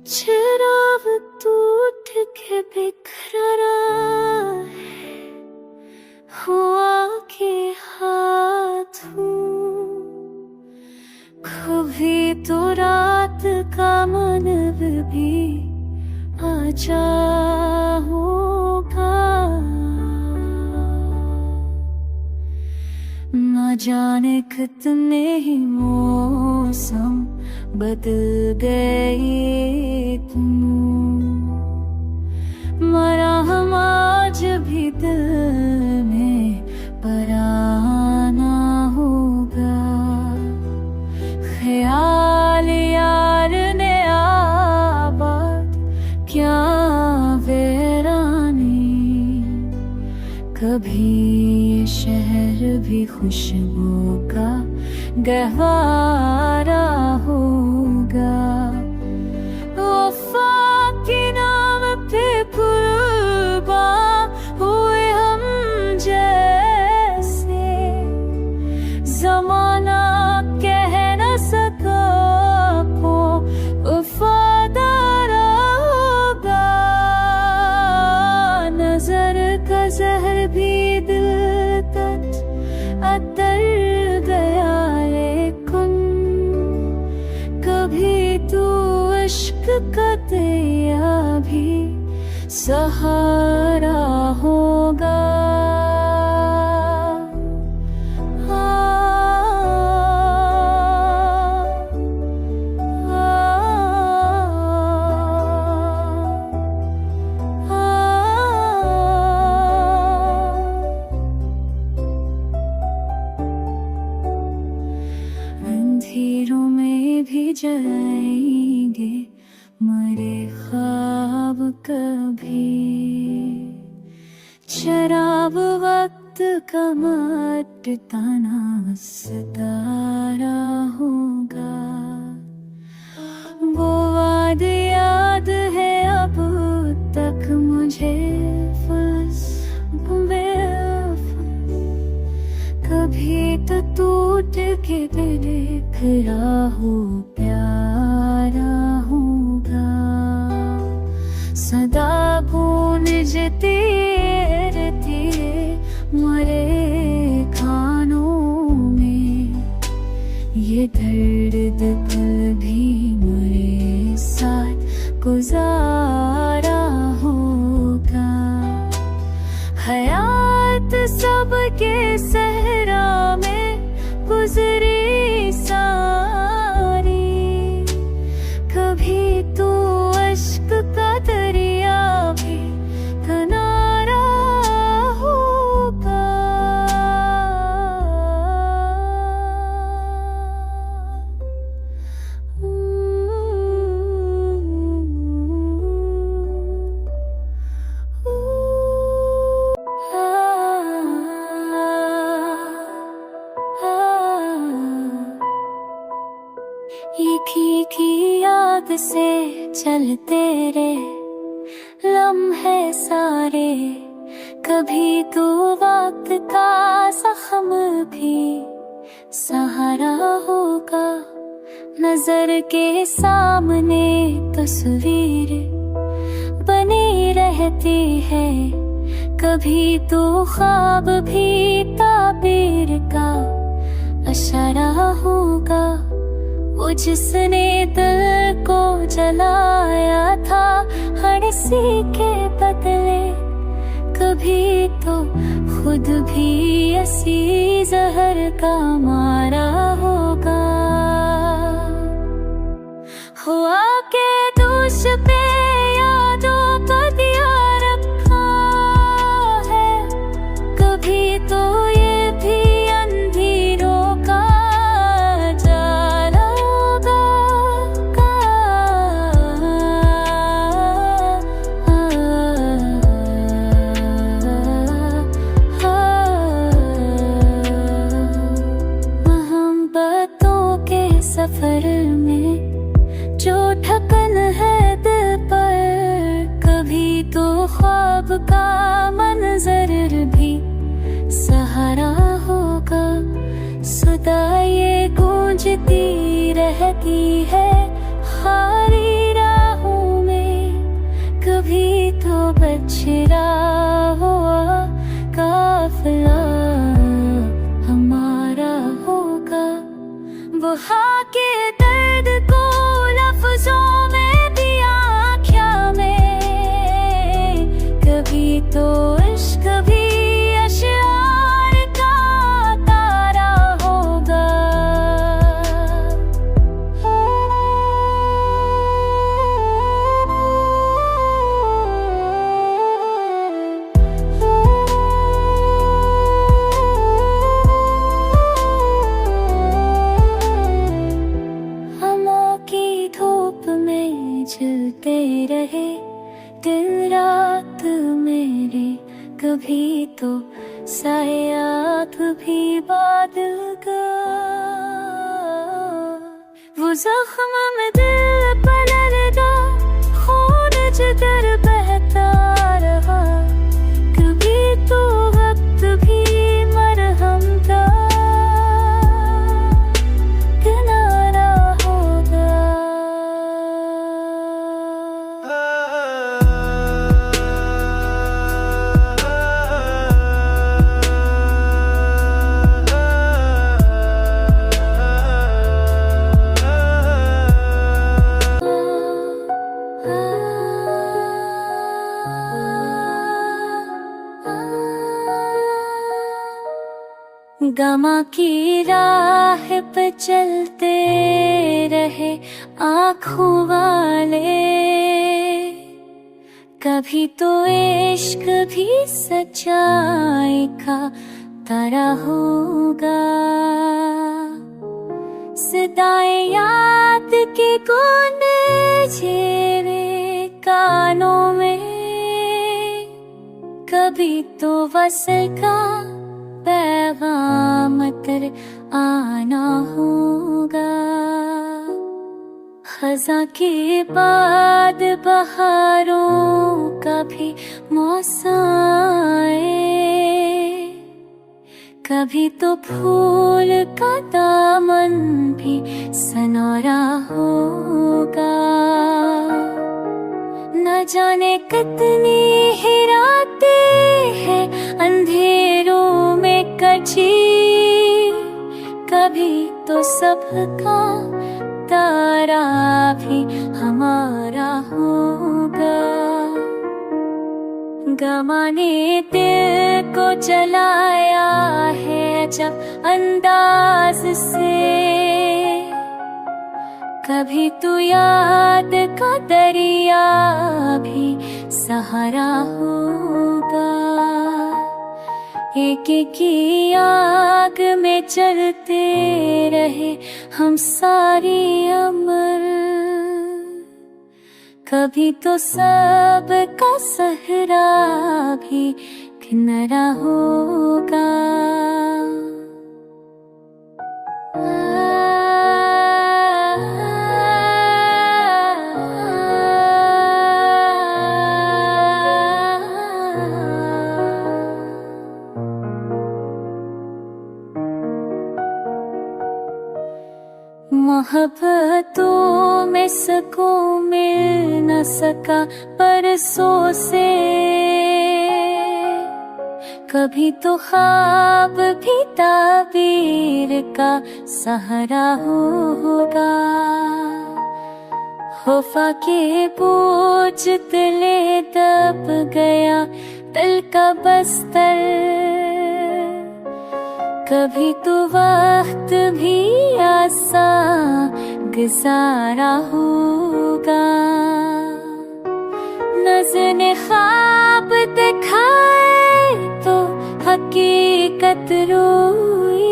चिराग टूट के बिखरा है, हुआ के हाथों। कभी तो रात का मानव भी आजा होगा। न जाने कितने ही मौसम बदल गए तुम, मरा हम आज भी दिल में पराना होगा। ख्याल यार ने आबाद क्या वीरानी, कभी ये शहर भी खुशबू का गहवारा होगा। वफा के नाम पे कुर्बान हुए हम जैसे, जमाना कह न सका को वफादार होगा। नजर का जहर भी दिल तक अतर गया, लेकिन कभी तू इश्क का तेरा भी सहारा होगा। अंधेरों में भी जलाएंगे मरे ख्वाब कभी, शराब वक्त का मटता ना सितारा होगा। वो वाद याद है अब तक मुझे, कभी तो टूट के बिखरा हो प्यारा होगा। सदा गूंजती रहती मरे खानों में, ये दर्द दिल भी मेरे साथ गुजारा होगा। हयात सबके सहरा में गुजरी सारी, कभी तो इश्क का दरिया भी किनारा होगा। एक ही याद से चलते रे लम्हे सारे, कभी तो वक्त का जख्म भी सहारा होगा। नजर के सामने तस्वीर बनी रहती है, कभी तो ख्वाब भी ताबीर का इशारा होगा। वो जिसने दिल को जलाया था हर सी के बदले, कभी तो खुद भी ऐसी जहर का मारा होगा। हुआ के दोष पे यादों का दिया रखा है, कभी तो ये भी अंधेरों का सफर में जो ठकन है दिल पर, कभी तो ख्वाब का मंजर भी सहारा होगा। सदा ये गूंजती रहती है खाली राहों चलते रहे दिन रात मेरे, कभी तो सायात भी बादल का। वो जख्म में दिल पलरदा, खून जिगर बहता रहा, कभी तो वक्त भी मरहम था, किनारा होगा। गमा की राह पे चलते रहे आँखों वाले, कभी तो इश्क भी सच्चाई का तारा होगा। सदाएं याद के गूंजे मेरे कानों में, कभी तो वसल का पैगाम कर आना होगा। खज़ां के बाद बहारों का भी मौसम आए, कभी तो फूल का दामन भी सनौरा होगा। न जाने कितनी ही रातें हैं अंधेरों में कटी, कभी तो सबका तारा भी हमारा होगा। गमा ने दिल को जलाया है जब अंदाज से, कभी तो याद का दरिया भी सहारा होगा। एक की आग में चलते रहे हम सारी अमर, कभी तो सब का सहरा भी किनारा होगा। मोहब्बतों में सुकून मिल न सका बरसों से, कभी तो ख्वाब भी ताबीर का सहारा होगा। खौफा के बोझ तले दब गया दिल का बस्तर, कभी तो वक्त भी आसान गुजारा होगा। नज़र ने ख्वाब दिखाए तो हकीकत रोई,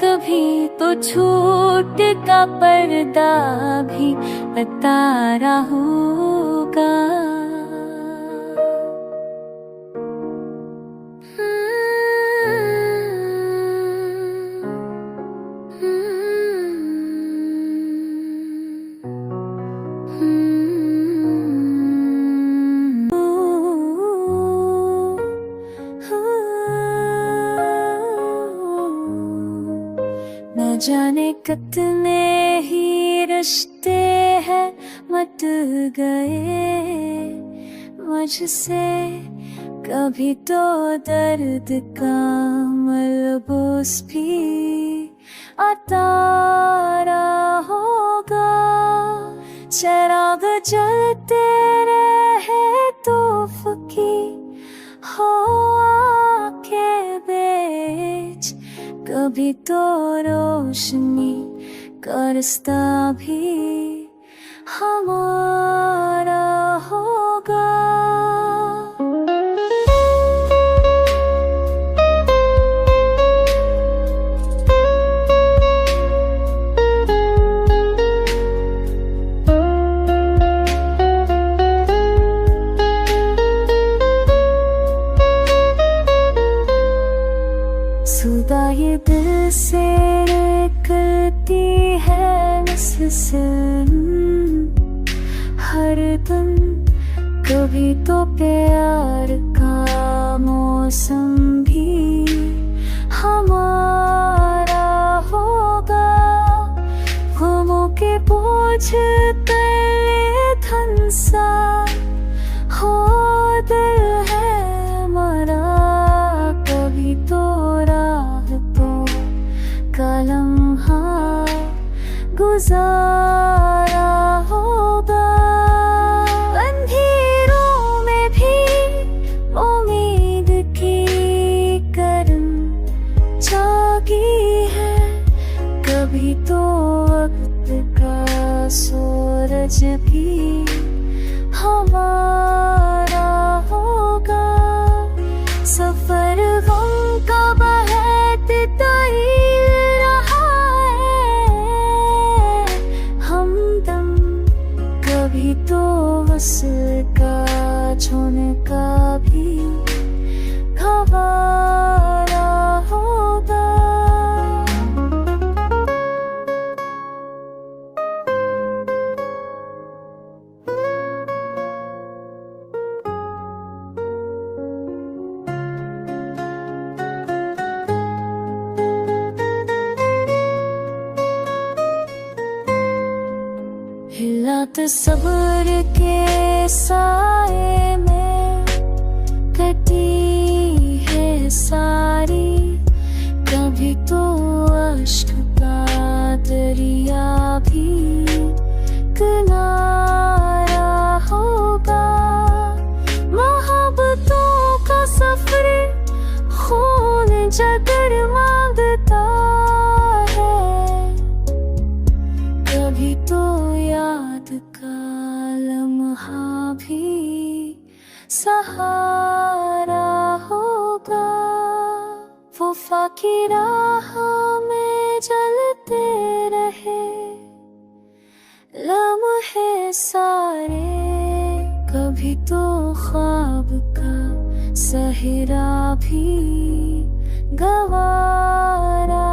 कभी तो झूठ का पर्दा भी उतारा होगा। न जाने कितने ही रिश्ते हैं मट गए मुझसे, कभी तो दर्द का मलबूस भी अतारा होगा। चिराग जलते रहे तो फकी हो आंखें बेच, कभी तो रोशनी का रास्ता भी हमारा होगा। हर दिन कभी तो प्यार का मौसम भी हमारा होगा। गमों के बोझ तले धंसा हो दिल है मरा। कभी तो राह तो कलम गुजारा होगा। अंधेरों में भी उम्मीद की किरण जागी है। कभी तो वक्त का सूरज भी हमारा होगा। सफर गम का बहता रहा है हमदम। कभी तो वस्ल का झुनका भी गवारा होगा। हिलात सब्र के साए में कटी है सारी। कभी तो अश्क का दरिया भी किनारा होगा। मोहब्बतों का सफर खून जगर मांगता है। कभी तो याद का लम्हा भी सहारा होगा। वफा की राह में जलते रहे लम्हे सारे। कभी तो ख्वाब का सहरा भी गवारा